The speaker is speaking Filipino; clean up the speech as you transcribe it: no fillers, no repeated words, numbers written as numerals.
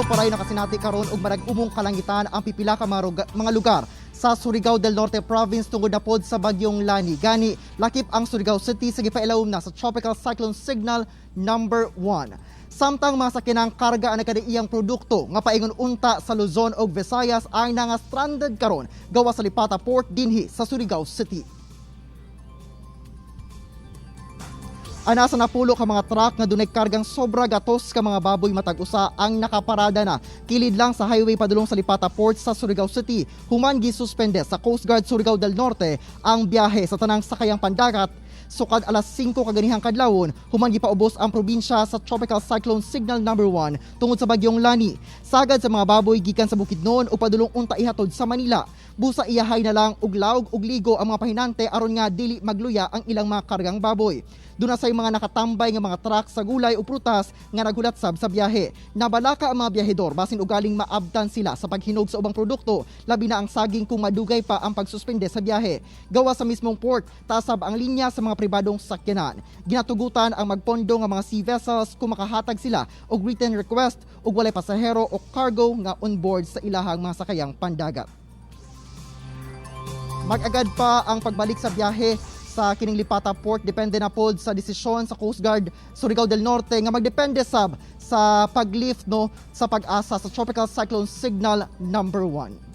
paray nakasinati karon og marag-umong kalangitan ang pipila ka mga lugar sa Surigao del Norte Province tungod na pod sa bagyong Lani. Gani, lakip ang Surigao City sa gipailawom na sa Tropical Cyclone Signal number 1. Samtang mga sakinang karga ang nagkadaiyang produkto nga paingon unta sa Luzon ug Visayas ay nga stranded karon gawa sa Lipata Port dinhi sa Surigao City. Anasa na pulo ka mga truck nga dunay kargang sobra gatos ka mga baboy matag usa ang nakaparada na kilid lang sa highway padulong sa Lipata Port sa Surigao City. Human gisuspende sa Coast Guard Surigao del Norte ang biyahe sa tanang sakayang pandagat. Sukad alas 5 kaganihang kadlawon, human gipaubos ang probinsya sa Tropical Cyclone Signal number 1 tungod sa bagyong Lani. Sagad sa mga baboy gikan sa Bukidnon o padulong unta ihatod sa Manila. Busa iyahay na lang og laog ug ligo ang mga pahinante aron nga dili magluya ang ilang mga kargang baboy. Duna say mga nakatambay nga mga truck sa gulay o prutas nga nagulat sab sa biyahe. Nabalaka ang mga biyahedor basin ugaling maabtan sila sa paghinog sa ubang produkto, labi na ang saging kung madugay pa ang pagsuspende sa biyahe. Gawa sa mismong port, tasab ang linya sa mga pribadong sakyanan. Ginatugutan ang magpondo nga mga sea vessels kung makahatag sila og written request ug walay pasahero o cargo nga on board sa ilahang mga sakayang pandagat. Mag-agad pa ang pagbalik sa biyahe sa kining Lipata Port, depende na pod sa desisyon sa Coast Guard Surigao del Norte nga magdepende sab sa paglift no sa pag-asa sa Tropical Cyclone Signal number 1.